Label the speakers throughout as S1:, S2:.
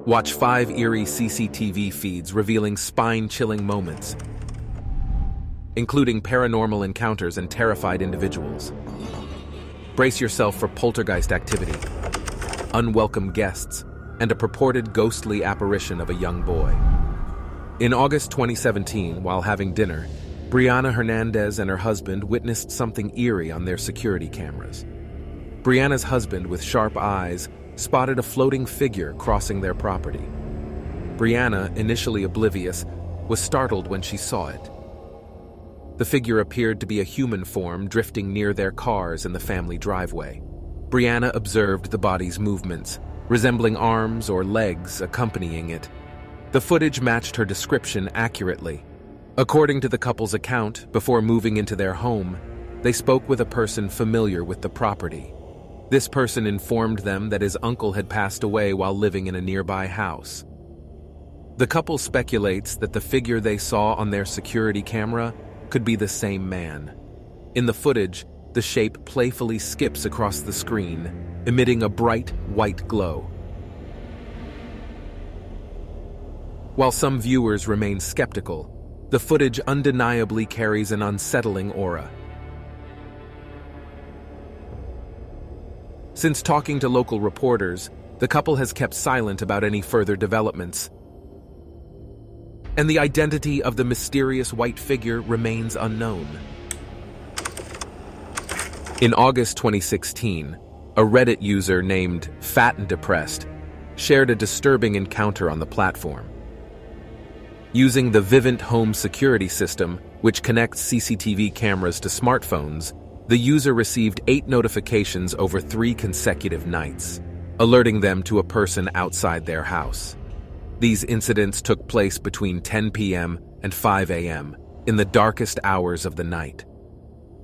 S1: Watch 5 eerie CCTV feeds revealing spine-chilling moments, including paranormal encounters and terrified individuals. Brace yourself for poltergeist activity, unwelcome guests, and a purported ghostly apparition of a young boy. In August 2017, while having dinner, Brianna Hernandez and her husband witnessed something eerie on their security cameras. Brianna's husband, with sharp eyes, spotted a floating figure crossing their property. Brianna, initially oblivious, was startled when she saw it. The figure appeared to be a human form drifting near their cars in the family driveway. Brianna observed the body's movements, resembling arms or legs accompanying it. The footage matched her description accurately. According to the couple's account, before moving into their home, they spoke with a person familiar with the property. This person informed them that his uncle had passed away while living in a nearby house. The couple speculates that the figure they saw on their security camera could be the same man. In the footage, the shape playfully skips across the screen, emitting a bright white glow. While some viewers remain skeptical, the footage undeniably carries an unsettling aura. Since talking to local reporters, the couple has kept silent about any further developments, and the identity of the mysterious white figure remains unknown. In August 2016, a Reddit user named Fat and Depressed shared a disturbing encounter on the platform. Using the Vivint home security system, which connects CCTV cameras to smartphones, the user received 8 notifications over 3 consecutive nights, alerting them to a person outside their house. These incidents took place between 10 p.m. and 5 a.m. in the darkest hours of the night.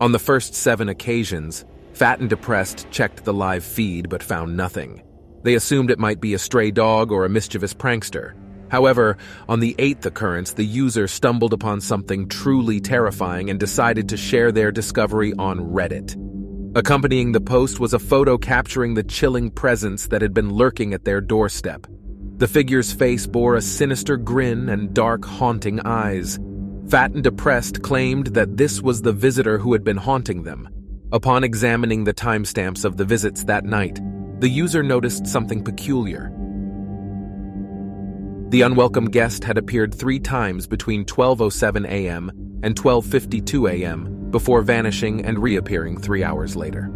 S1: On the first 7 occasions, Fat and Depressed checked the live feed but found nothing. They assumed it might be a stray dog or a mischievous prankster. However, on the 8th occurrence, the user stumbled upon something truly terrifying and decided to share their discovery on Reddit. Accompanying the post was a photo capturing the chilling presence that had been lurking at their doorstep. The figure's face bore a sinister grin and dark, haunting eyes. Fat and Depressed claimed that this was the visitor who had been haunting them. Upon examining the timestamps of the visits that night, the user noticed something peculiar. The unwelcome guest had appeared 3 times between 12:07 a.m. and 12:52 a.m. before vanishing and reappearing 3 hours later.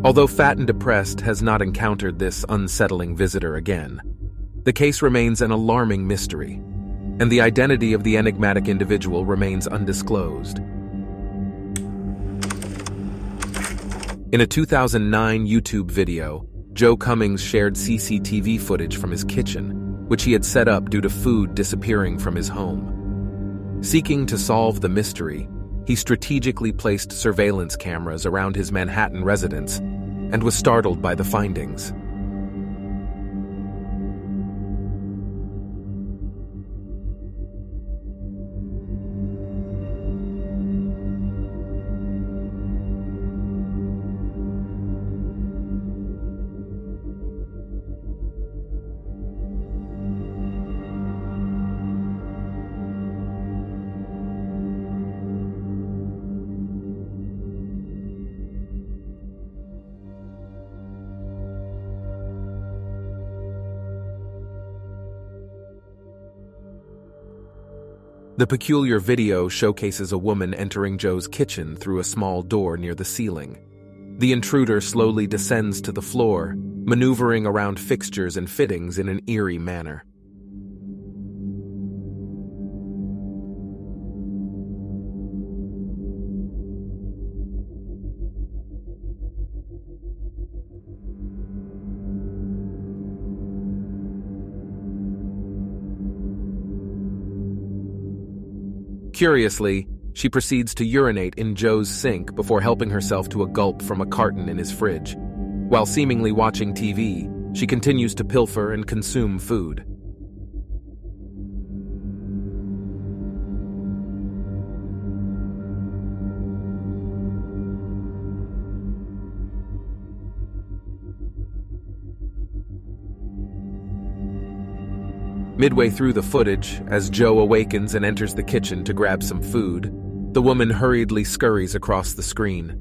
S1: Although Fat and Depressed has not encountered this unsettling visitor again, the case remains an alarming mystery, and the identity of the enigmatic individual remains undisclosed. In a 2009 YouTube video, Joe Cummings shared CCTV footage from his kitchen, which he had set up due to food disappearing from his home. Seeking to solve the mystery, he strategically placed surveillance cameras around his Manhattan residence and was startled by the findings. The peculiar video showcases a woman entering Joe's kitchen through a small door near the ceiling. The intruder slowly descends to the floor, maneuvering around fixtures and fittings in an eerie manner. Curiously, she proceeds to urinate in Joe's sink before helping herself to a gulp from a carton in his fridge. While seemingly watching TV, she continues to pilfer and consume food. Midway through the footage, as Joe awakens and enters the kitchen to grab some food, the woman hurriedly scurries across the screen.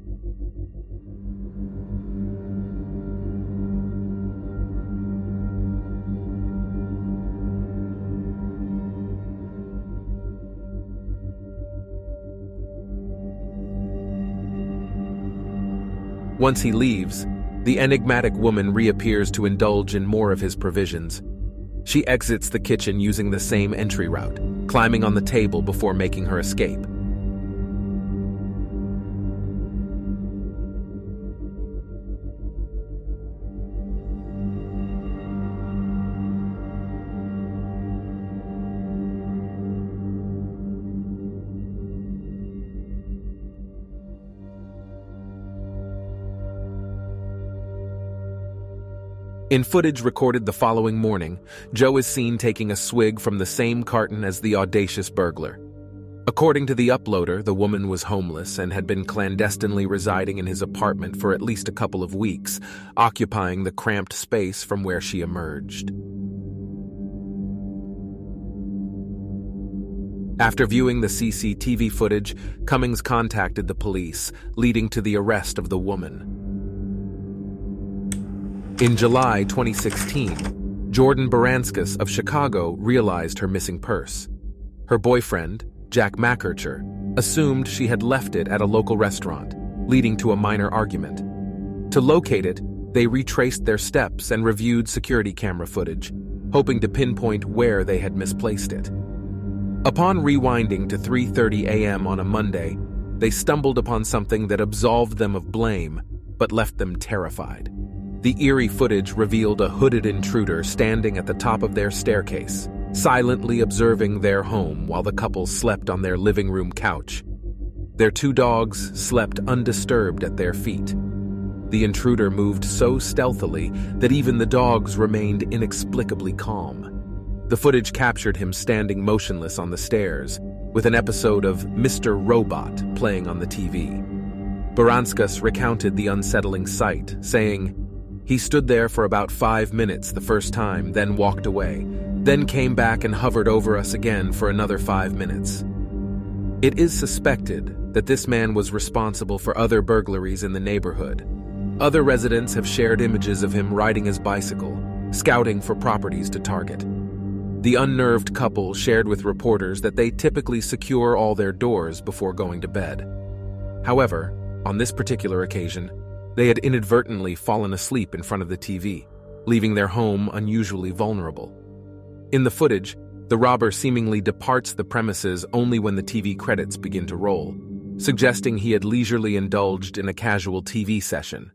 S1: Once he leaves, the enigmatic woman reappears to indulge in more of his provisions. She exits the kitchen using the same entry route, climbing on the table before making her escape. In footage recorded the following morning, Joe is seen taking a swig from the same carton as the audacious burglar. According to the uploader, the woman was homeless and had been clandestinely residing in his apartment for at least a couple of weeks, occupying the cramped space from where she emerged. After viewing the CCTV footage, Cummings contacted the police, leading to the arrest of the woman. In July 2016, Jordan Baranskis of Chicago realized her missing purse. Her boyfriend, Jack McKercher, assumed she had left it at a local restaurant, leading to a minor argument. To locate it, they retraced their steps and reviewed security camera footage, hoping to pinpoint where they had misplaced it. Upon rewinding to 3:30 a.m. on a Monday, they stumbled upon something that absolved them of blame, but left them terrified. The eerie footage revealed a hooded intruder standing at the top of their staircase, silently observing their home while the couple slept on their living room couch. Their 2 dogs slept undisturbed at their feet. The intruder moved so stealthily that even the dogs remained inexplicably calm. The footage captured him standing motionless on the stairs, with an episode of Mr. Robot playing on the TV. Baranskis recounted the unsettling sight, saying, "He stood there for about 5 minutes the first time, then walked away, then came back and hovered over us again for another 5 minutes." It is suspected that this man was responsible for other burglaries in the neighborhood. Other residents have shared images of him riding his bicycle, scouting for properties to target. The unnerved couple shared with reporters that they typically secure all their doors before going to bed. However, on this particular occasion, they had inadvertently fallen asleep in front of the TV, leaving their home unusually vulnerable. In the footage, the robber seemingly departs the premises only when the TV credits begin to roll, suggesting he had leisurely indulged in a casual TV session.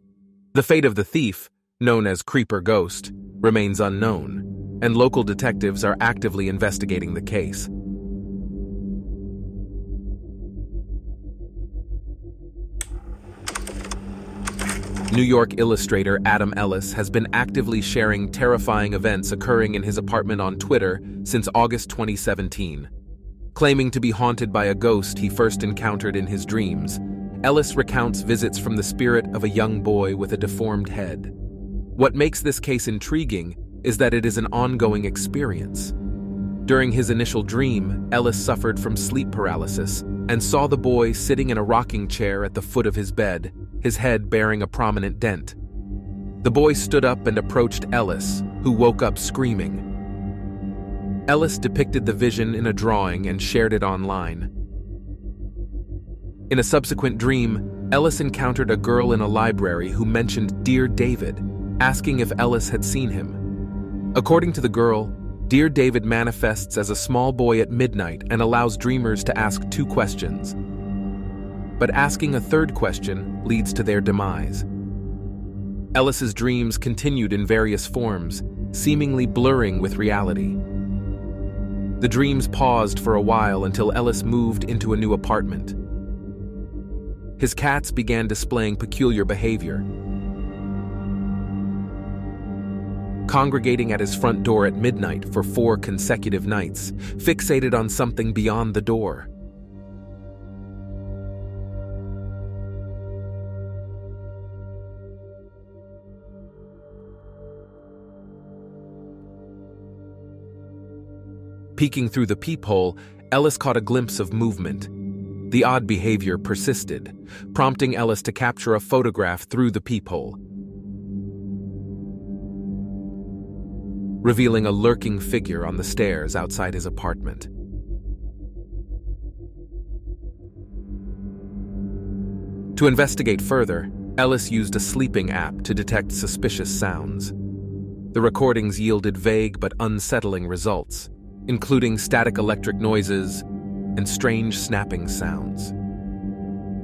S1: The fate of the thief, known as Creeper Ghost, remains unknown, and local detectives are actively investigating the case. New York illustrator Adam Ellis has been actively sharing terrifying events occurring in his apartment on Twitter since August 2017. Claiming to be haunted by a ghost he first encountered in his dreams, Ellis recounts visits from the spirit of a young boy with a deformed head. What makes this case intriguing is that it is an ongoing experience. During his initial dream, Ellis suffered from sleep paralysis and saw the boy sitting in a rocking chair at the foot of his bed, his head bearing a prominent dent. The boy stood up and approached Ellis, who woke up screaming. Ellis depicted the vision in a drawing and shared it online. In a subsequent dream, Ellis encountered a girl in a library who mentioned Dear David, asking if Ellis had seen him. According to the girl, Dear David manifests as a small boy at midnight and allows dreamers to ask 2 questions. But asking a 3rd question leads to their demise. Ellis's dreams continued in various forms, seemingly blurring with reality. The dreams paused for a while until Ellis moved into a new apartment. His cats began displaying peculiar behavior, congregating at his front door at midnight for 4 consecutive nights, fixated on something beyond the door. Peeking through the peephole, Ellis caught a glimpse of movement. The odd behavior persisted, prompting Ellis to capture a photograph through the peephole, revealing a lurking figure on the stairs outside his apartment. To investigate further, Ellis used a sleeping app to detect suspicious sounds. The recordings yielded vague but unsettling results, including static electric noises and strange snapping sounds.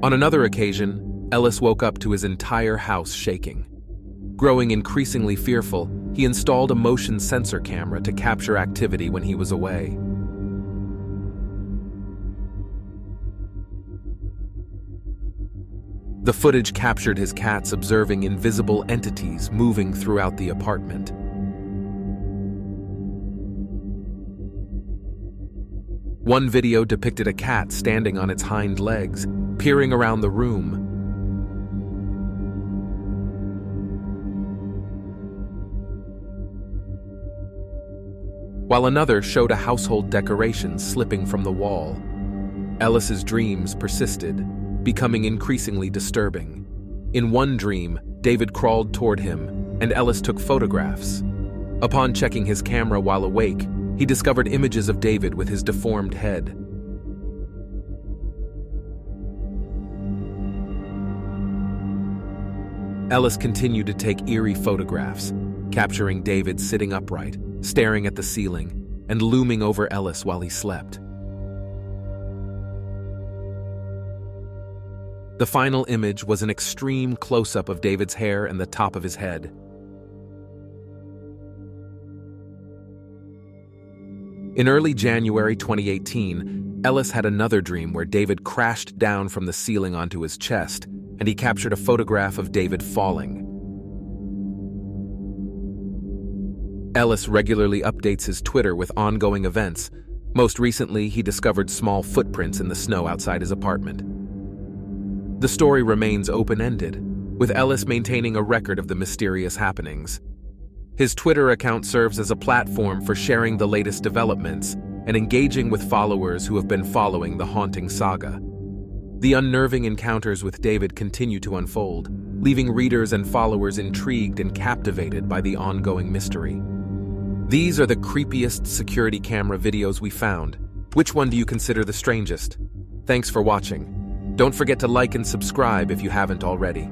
S1: On another occasion, Ellis woke up to his entire house shaking. Growing increasingly fearful, he installed a motion sensor camera to capture activity when he was away. The footage captured his cats observing invisible entities moving throughout the apartment. One video depicted a cat standing on its hind legs, peering around the room. While another showed a household decoration slipping from the wall. Ellis's dreams persisted, becoming increasingly disturbing. In one dream, David crawled toward him, and Ellis took photographs. Upon checking his camera while awake, he discovered images of David with his deformed head. Ellis continued to take eerie photographs, capturing David sitting upright, staring at the ceiling, and looming over Ellis while he slept. The final image was an extreme close-up of David's hair and the top of his head. In early January 2018, Ellis had another dream where David crashed down from the ceiling onto his chest, and he captured a photograph of David falling. Ellis regularly updates his Twitter with ongoing events. Most recently, he discovered small footprints in the snow outside his apartment. The story remains open-ended, with Ellis maintaining a record of the mysterious happenings. His Twitter account serves as a platform for sharing the latest developments and engaging with followers who have been following the haunting saga. The unnerving encounters with David continue to unfold, leaving readers and followers intrigued and captivated by the ongoing mystery. These are the creepiest security camera videos we found. Which one do you consider the strangest? Thanks for watching. Don't forget to like and subscribe if you haven't already.